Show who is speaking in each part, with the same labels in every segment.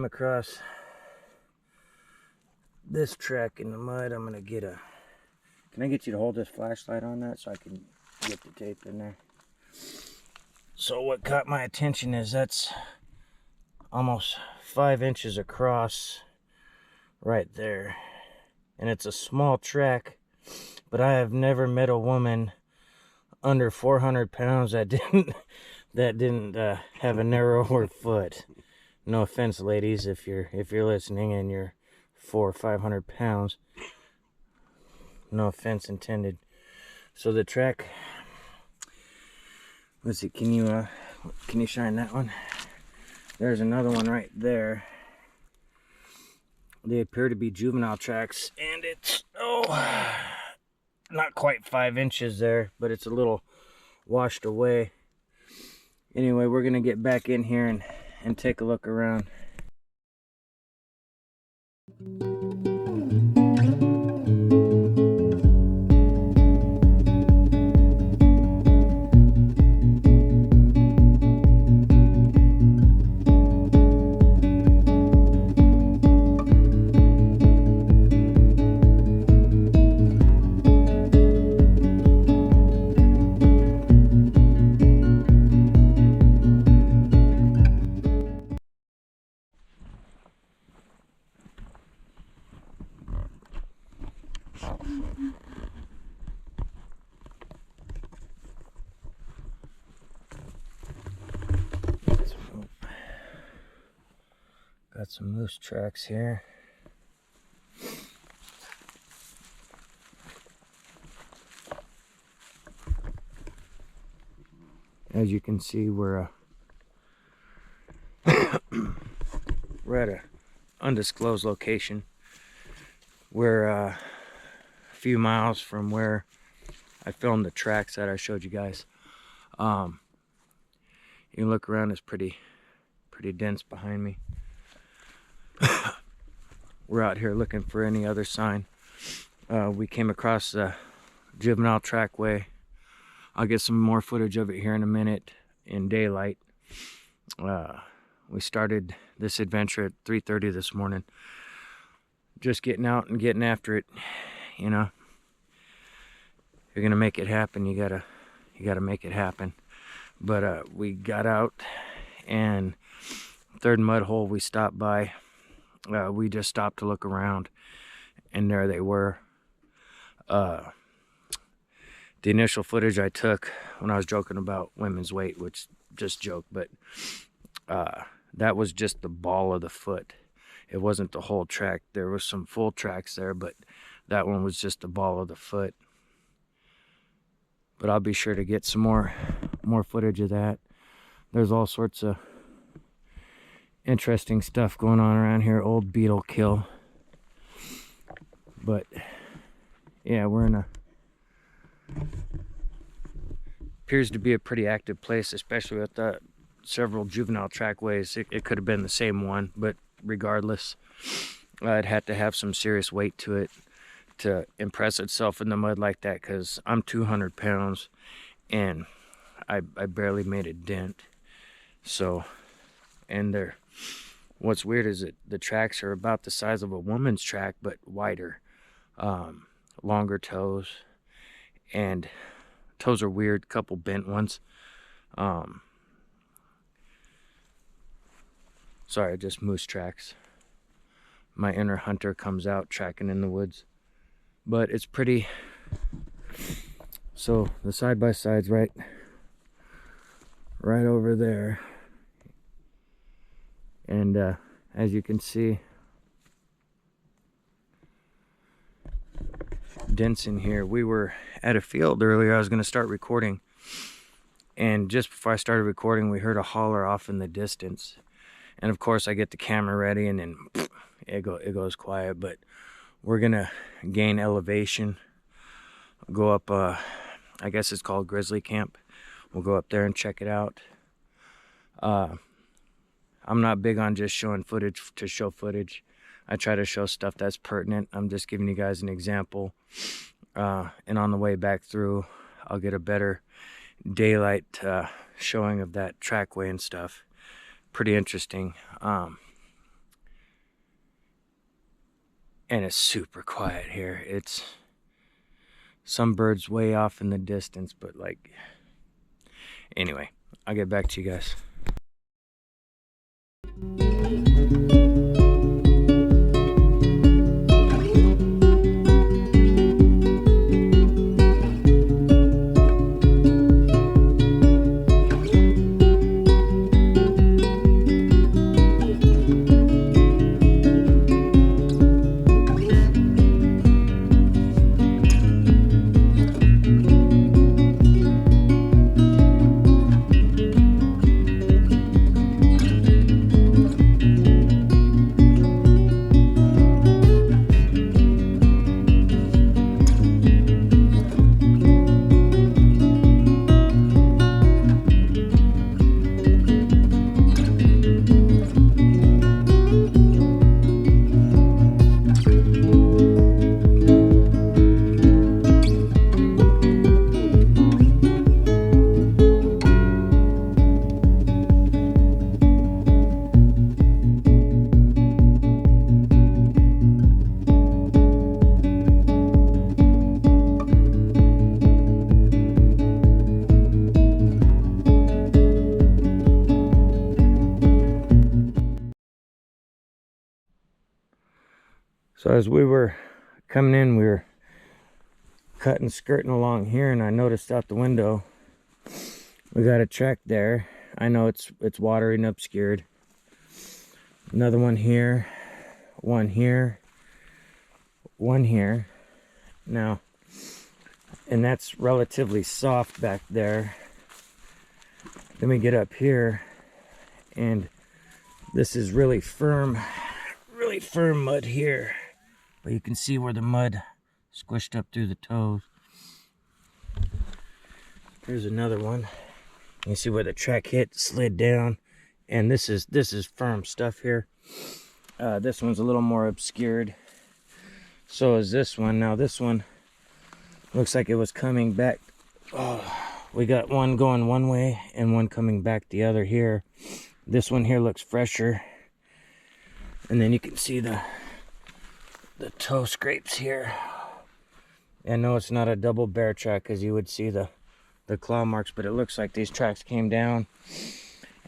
Speaker 1: across this track in the mud. I'm gonna get a... Can I get you to hold this flashlight on that so I can get the tape in there? So what caught my attention is that's almost 5 inches across right there. And it's a small track, but I have never met a woman under 400 pounds that didn't have a narrower foot. No offense, ladies, if you're listening and you're 400 or 500 pounds. No offense intended. So the track, let's see, can you shine that one? There's another one right there. They appear to be juvenile tracks, and it's not quite 5 inches there, but it's a little washed away. Anyway, we're gonna get back in here and take a look around. Got some moose tracks here. As you can see, we're at a undisclosed location. We're a few miles from where I filmed the tracks that I showed you guys. You can look around, it's pretty dense behind me. We're out here looking for any other sign. We came across the juvenile trackway. I'll get some more footage of it here in a minute in daylight. We started this adventure at 3:30 this morning. Just getting out and getting after it. You know, if you're gonna make it happen, you gotta make it happen. But we got out, and third mud hole we stopped by, we just stopped to look around, and there they were. The initial footage I took when I was joking about women's weight, which just joke, but that was just the ball of the foot. It wasn't the whole track. There was some full tracks there, but that one was just the ball of the foot. But I'll be sure to get some more footage of that. There's all sorts of interesting stuff going on around here. Old beetle kill. But yeah, we're in appears to be a pretty active place, especially with the several juvenile trackways. It could have been the same one, but regardless, it had to have some serious weight to it to impress itself in the mud like that, because I'm 200 pounds and I barely made a dent. So, and what's weird is that the tracks are about the size of a woman's track, but wider, longer toes, and toes are weird, couple bent ones. Sorry, just moose tracks. My inner hunter comes out tracking in the woods. But it's pretty. So the side-by-side's right over there. And as you can see, dense in here. We were at a field earlier. I was going to start recording, and just before I started recording, we heard a holler off in the distance. And of course I get the camera ready, and then it goes quiet. But we're gonna gain elevation, go up, I guess it's called Grizzly Camp. We'll go up there and check it out. I'm not big on just showing footage to show footage. I try to show stuff that's pertinent. I'm just giving you guys an example. And on the way back through, I'll get a better daylight showing of that trackway and stuff. Pretty interesting. And it's super quiet here. It's some birds way off in the distance, but like, anyway, I'll get back to you guys. So as we were coming in, we were cutting, skirting along here, and I noticed out the window we got a track there. I know it's watery and obscured. Another one here, one here, one here. Now, and that's relatively soft back there. Then we get up here, and this is really firm mud here. But you can see where the mud squished up through the toes. Here's another one. You can see where the track hit, slid down, and this is firm stuff here. This one's a little more obscured. So is this one. Now this one looks like it was coming back. Oh, we got one going one way and one coming back the other here. This one here looks fresher, and then you can see the toe scrapes here. I know it's not a double bear track because you would see the claw marks, but it looks like these tracks came down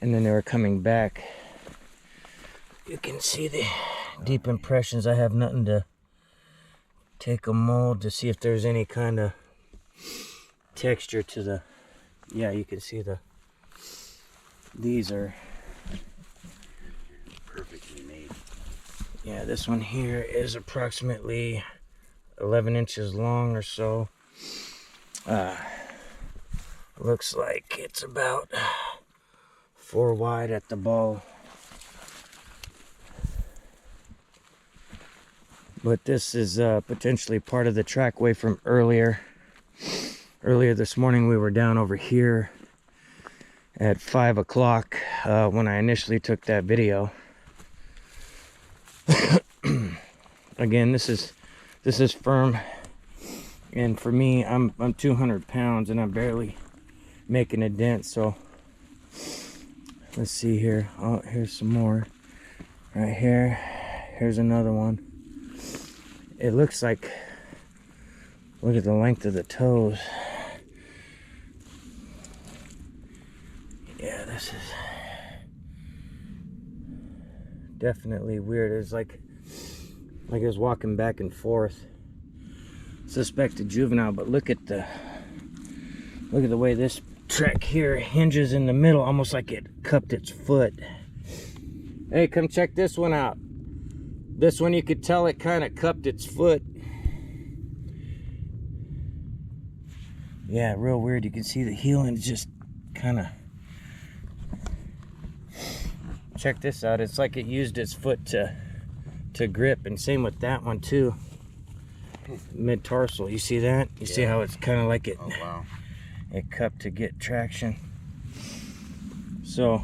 Speaker 1: and then they were coming back. You can see the deep impressions. I have nothing to take a mold to see if there's any kind of texture to the, yeah, you can see these are perfectly made. Yeah, this one here is approximately 11 inches long or so. Looks like it's about 4 wide at the ball. But this is potentially part of the trackway from earlier. Earlier this morning we were down over here at 5 o'clock when I initially took that video. Again, this is firm, and for me, I'm 200 pounds and I'm barely making a dent. So let's see here. Oh, here's some more right here. Here's another one. It looks like, look at the length of the toes. Yeah, this is definitely weird. It's like it was walking back and forth. Suspected juvenile, but look at the way this track here hinges in the middle, almost like it cupped its foot. Hey, come check this one out. This one, you could tell it kind of cupped its foot. Yeah, real weird. You can see the heel and just kind of, check this out. It's like it used its foot to grip, and same with that one too. Mid-tarsal, you see that? You see how it's kind of like it, oh, wow, it cupped to get traction. So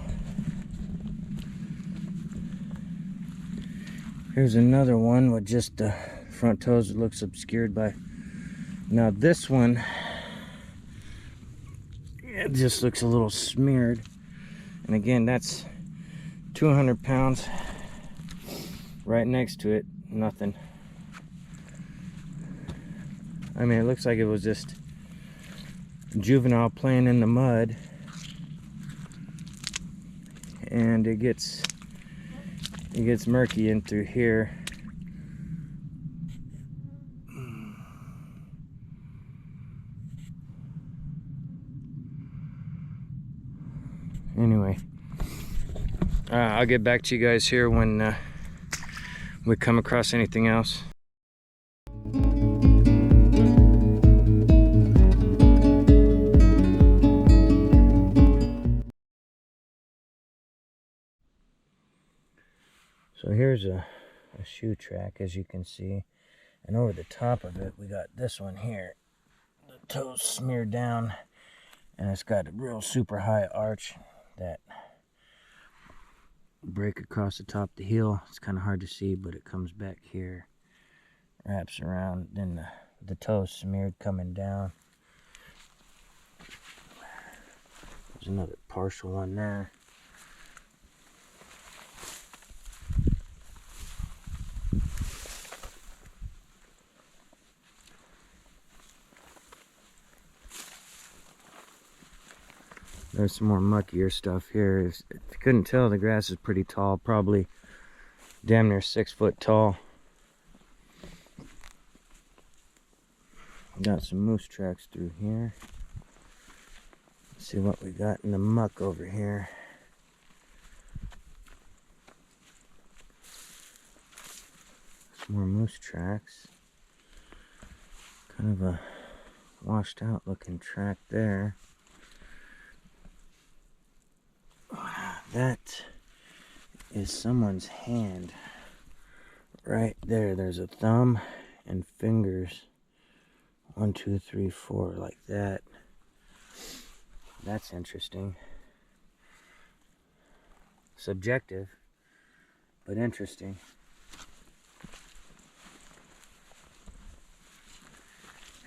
Speaker 1: here's another one with just the front toes. It looks obscured by, now this one, it just looks a little smeared. And again, that's 200 pounds. Right next to it, nothing. I mean, it looks like it was just juvenile playing in the mud, and it gets murky in through here. Anyway, I'll get back to you guys here when we come across anything else. So here's a shoe track, as you can see, and over the top of it we got this one here. The toes smeared down, and it's got a real super high arch that break across the top of the heel. It's kind of hard to see, but it comes back here, wraps around, then the toes smeared coming down. There's another partial one there. There's some more muckier stuff here. If you couldn't tell, the grass is pretty tall, probably damn near 6 foot tall. Got some moose tracks through here. Let's see what we got in the muck over here. Some more moose tracks. Kind of a washed out looking track there. That is someone's hand right there. There's a thumb and fingers. 1, 2, 3, 4, like that. That's interesting. Subjective, but interesting.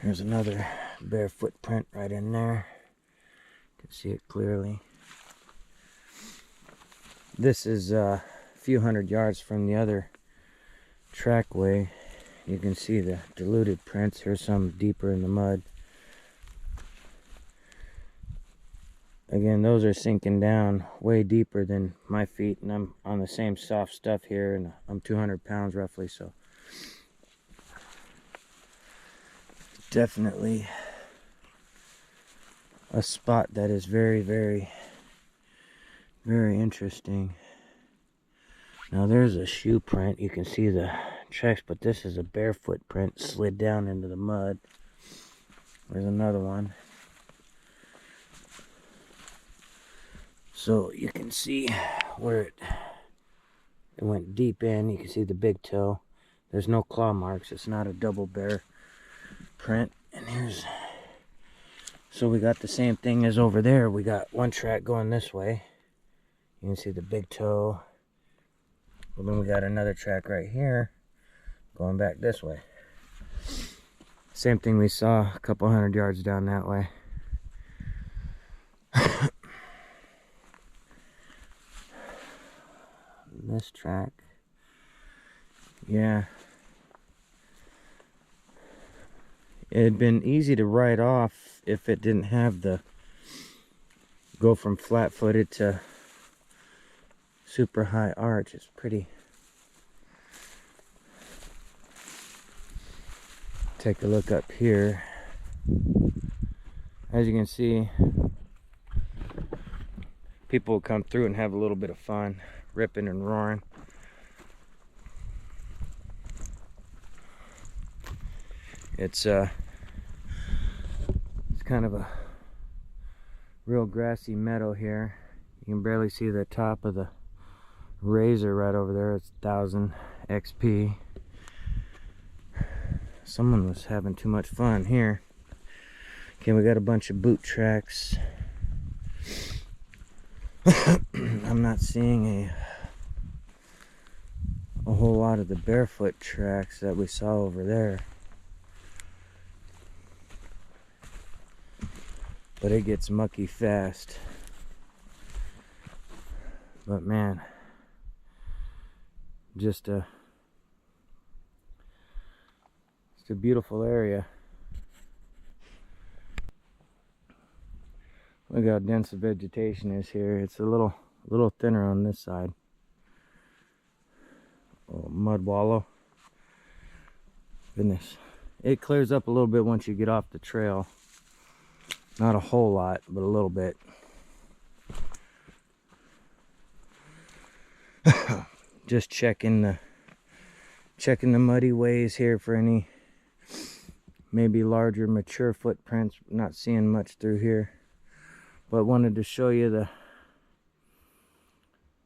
Speaker 1: Here's another barefoot print right in there. You can see it clearly. This is a few hundred yards from the other trackway. You can see the diluted prints. Here's some deeper in the mud. Again, those are sinking down way deeper than my feet, and I'm on the same soft stuff here, and I'm 200 pounds roughly, so definitely a spot that is very, very, very interesting. Now there's a shoe print. You can see the tracks, but this is a barefoot print slid down into the mud. There's another one. So you can see where it went deep in. You can see the big toe. There's no claw marks. It's not a double bear print. And here's, so we got the same thing as over there. We got one track going this way. You can see the big toe. Well, then we got another track right here going back this way. Same thing we saw a couple hundred yards down that way. This track, yeah, it'd been easy to write off if it didn't have the go from flat-footed to super high arch. It's pretty. Take a look up here. As you can see, people will come through and have a little bit of fun, ripping and roaring. It's kind of a real grassy meadow here. You can barely see the top of the razor right over there. It's 1000 XP. Someone was having too much fun here. Okay, we got a bunch of boot tracks. I'm not seeing a whole lot of the barefoot tracks that we saw over there. But it gets mucky fast. But man, just a beautiful area. Look how dense the vegetation is here. It's a little thinner on this side. Oh, mud wallow. Goodness. It clears up a little bit once you get off the trail. Not a whole lot, but a little bit. Just checking the muddy ways here for any maybe larger mature footprints. Not seeing much through here, but wanted to show you the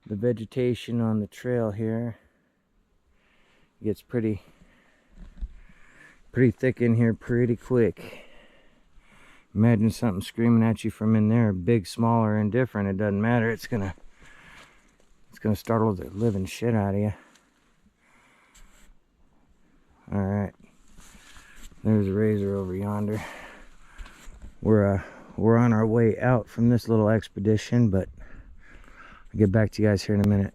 Speaker 1: vegetation on the trail here. It gets pretty thick in here pretty quick. Imagine something screaming at you from in there, big, small, or indifferent. It doesn't matter. It's gonna startle the living shit out of you. All right, there's a razor over yonder. We're on our way out from this little expedition, but I'll get back to you guys here in a minute.